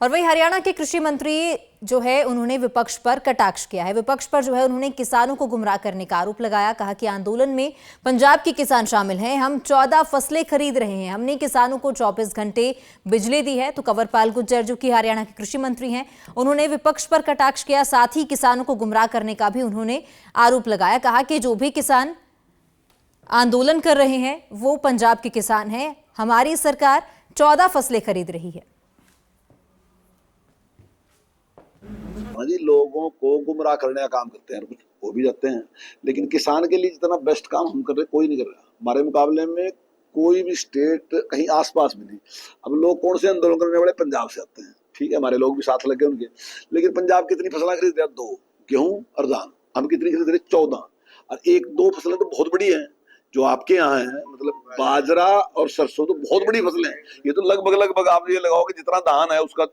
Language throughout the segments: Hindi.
और वही हरियाणा के कृषि मंत्री जो है उन्होंने विपक्ष पर कटाक्ष किया है। विपक्ष पर जो है उन्होंने किसानों को गुमराह करने का आरोप लगाया। कहा कि आंदोलन में पंजाब के किसान शामिल हैं। हम 14 फसलें खरीद रहे हैं। हमने किसानों को 24 घंटे बिजली दी है। तो कंवरपाल गुर्जर जो कि हरियाणा के कृषि मंत्री हैं, उन्होंने विपक्ष पर कटाक्ष किया। साथ ही किसानों को गुमराह करने का भी उन्होंने आरोप लगाया। कहा कि जो भी किसान आंदोलन कर रहे हैं वो पंजाब के किसान हैं। हमारी सरकार 14 फसलें खरीद रही है। जी, लोगों को गुमराह करने का काम करते हैं, कुछ हो भी जाते हैं, लेकिन किसान के लिए जितना बेस्ट काम हम कर रहे कोई नहीं कर रहा। हमारे मुकाबले में कोई भी स्टेट कहीं आसपास में नहीं। अब लोग कौन से आंदोलन करने वाले पंजाब से आते हैं, ठीक है, हमारे लोग भी साथ लगे उनके, लेकिन पंजाब कितनी फसलें खरीद रहे हैं? 2, गेहूं और धान। हम कितनी खरीद रहे? 14। और 1-2 फसलें तो बहुत बड़ी हैं जो आपके यहाँ है, मतलब बाजरा और सरसों तो बहुत बड़ी फसलें हैं। ये तो लगभग आप ये लगाओ कि जितना धान है उसका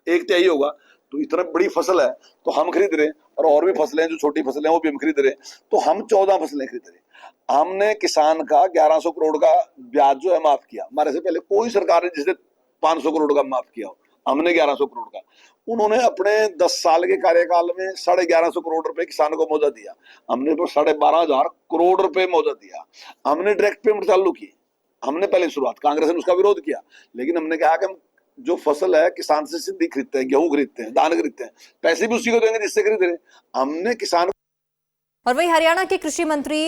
1/3 होगा। तो इतना बड़ी फसल है तो हम खरीद रहे हैं, और भी फसलें हैं जो छोटी फसलें हैं वो भी हम खरीद रहे हैं। तो हम 14 फसलें खरीद रहे हैं। हमने किसान का 1100 करोड़ का ब्याज जो है माफ किया। हमारे से पहले कोई सरकार ने जिसने 500 करोड़ का माफ किया हो, हमने 1100 करोड़ का। उन्होंने अपने 10 साल के कार्यकाल में 1150 करोड़ रुपए किसान को मुआवजा दिया। हमने तो 12,500 करोड़ रुपए मुआवजा दिया। हमने डायरेक्ट पेमेंट चालू की। हमने पहले शुरुआत, कांग्रेस ने उसका विरोध किया, लेकिन हमने कहा कि हम जो फसल है किसान से सीधी खरीदते हैं, गेहूं खरीदते हैं, धान खरीदते हैं, पैसे भी उसी को देंगे जिससे खरीद रहे हैं। हमने किसान। और वही हरियाणा के कृषि मंत्री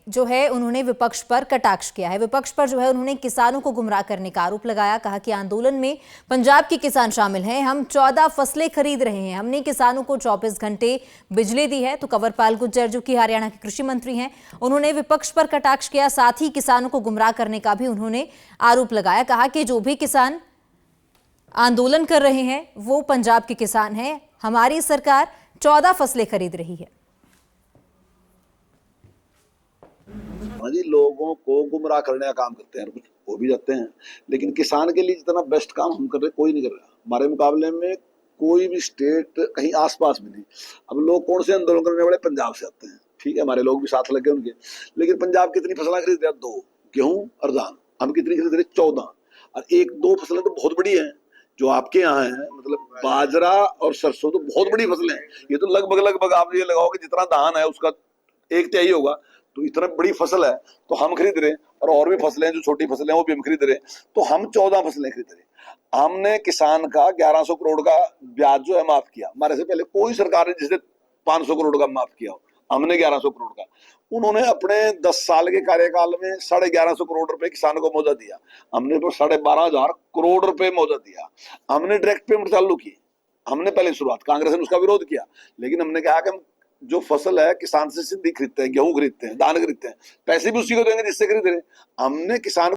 जो है उन्होंने विपक्ष पर कटाक्ष किया है। विपक्ष पर जो है उन्होंने किसानों को गुमराह करने का आरोप लगाया। कहा कि आंदोलन में पंजाब के किसान शामिल हैं। हम 14 फसलें खरीद रहे हैं। हमने किसानों को 24 घंटे बिजली दी है। तो कंवरपाल गुर्जर जो कि हरियाणा के कृषि मंत्री हैं, उन्होंने विपक्ष पर कटाक्ष किया। साथ ही किसानों को गुमराह करने का भी उन्होंने आरोप लगाया। कहा कि जो भी किसान आंदोलन कर रहे हैं वो पंजाब के किसान हैं। हमारी सरकार 14 फसलें खरीद रही है। जी, लोगों को गुमराह करने का काम करते हैं, कुछ हो भी जाते हैं, लेकिन किसान के लिए जितना बेस्ट काम हम कर रहे कोई नहीं कर रहा। हमारे मुकाबले में कोई भी स्टेट कहीं आसपास में नहीं। अब लोग कौन से आंदोलन करने वाले पंजाब से आते हैं, ठीक है, हमारे लोग भी साथ लगे उनके, लेकिन पंजाब कितनी फसलें खरीद रहे हैं? 2, गेहूं और धान। हम कितनी खरीद रहे? 14। और 1-2 फसलें तो बहुत बड़ी हैं जो आपके यहाँ है, मतलब बाजरा और सरसों तो बहुत बड़ी फसलें हैं। ये तो लगभग आप ये लगाओ कि जितना धान है उसका 1/3 होगा। तो इतना बड़ी फसल है तो हम खरीद रहे हैं, और भी फसलें हैं जो छोटी फसलें हैं वो भी हम खरीद रहे हैं। तो हम 14 फसलें खरीद रहे हैं। हमने किसान का 1100 करोड़ का ब्याज जो है माफ किया। हमारे से पहले कोई सरकार ने जिसने 500 करोड़ का माफ किया हो, हमने 1100 करोड़ का। उन्होंने अपने 10 साल के कार्यकाल में 1150 करोड़ रुपए किसानों को मुआवजा दिया। हमने तो 12,500 करोड़ रुपए मुआवजा दिया। हमने डायरेक्ट पेमेंट चालू की। हमने पहले शुरुआत, कांग्रेस ने उसका विरोध किया, लेकिन हमने कहा कि हम जो फसल है किसान से सीधी खरीदते हैं, गेहूं खरीदते हैं, धान खरीदते हैं, पैसे भी उसी को देंगे जिससे खरीद रहे हैं। हमने किसान।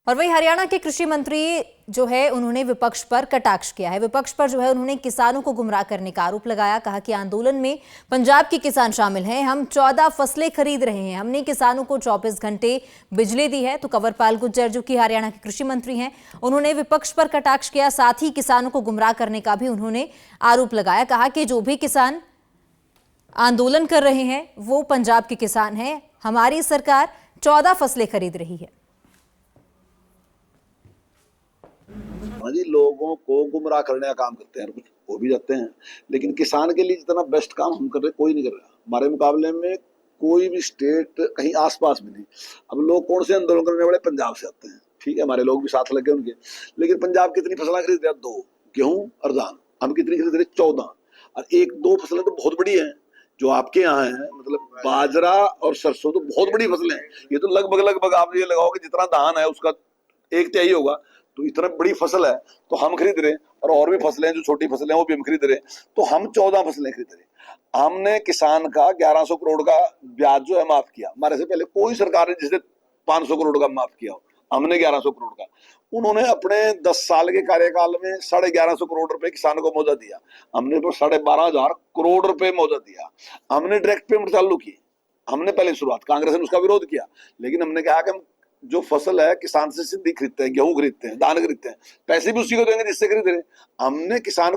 और वही हरियाणा के कृषि मंत्री जो है उन्होंने विपक्ष पर कटाक्ष किया है। विपक्ष पर जो है उन्होंने किसानों को गुमराह करने का आरोप लगाया। कहा कि आंदोलन में पंजाब के किसान शामिल हैं। हम 14 फसलें खरीद रहे हैं। हमने किसानों को 24 घंटे बिजली दी है। तो कंवरपाल गुर्जर जो कि हरियाणा के कृषि मंत्री हैं, उन्होंने विपक्ष पर कटाक्ष किया। साथ ही किसानों को गुमराह करने का भी उन्होंने आरोप लगाया। कहा कि जो भी किसान आंदोलन कर रहे हैं वो पंजाब के किसान हैं। हमारी सरकार 14 फसलें खरीद रही है। जी, लोगों को गुमराह करने का काम करते हैं, कुछ हो भी जाते हैं, लेकिन किसान के लिए जितना बेस्ट काम हम कर रहे कोई नहीं कर रहा। हमारे मुकाबले में कोई भी स्टेट कहीं आसपास में नहीं। अब लोग कौन से आंदोलन करने वाले पंजाब से आते हैं, ठीक है, हमारे लोग भी साथ लगे उनके, लेकिन पंजाब कितनी फसलें खरीद रहे हैं? 2, गेहूं और धान। हम कितनी खरीद रहे? 14। और 1-2 फसलें तो बहुत बड़ी हैं जो आपके यहाँ है, मतलब बाजरा और सरसों तो बहुत बड़ी फसलें हैं। ये तो लगभग आप ये लगाओ कि जितना धान है उसका 1/3 होगा। तो इतना बड़ी फसल है तो हम खरीद रहे हैं, और भी फसलें हैं जो छोटी फसलें हैं वो भी हम खरीद रहे हैं। तो हम 14 फसलें खरीद रहे हैं। हमने किसान का 1100 करोड़ का ब्याज जो है माफ किया। हमारे से पहले कोई सरकार ने जिसने 500 करोड़ का माफ किया हो, हमने 1100 करोड़ का। उन्होंने अपने 10 साल के कार्यकाल में 1150 करोड़ रुपए किसानों को मुआवजा दिया। हमने तो 12,500 करोड़ रुपए मुआवजा दिया। हमने डायरेक्ट पेमेंट चालू की। हमने पहले शुरुआत, कांग्रेस ने उसका विरोध किया, लेकिन हमने कहा कि हम जो फसल है किसान से सीधी खरीदते हैं, गेहूं खरीदते हैं, धान खरीदते हैं, पैसे भी उसी को देंगे जिससे खरीद रहे हैं। हमने किसान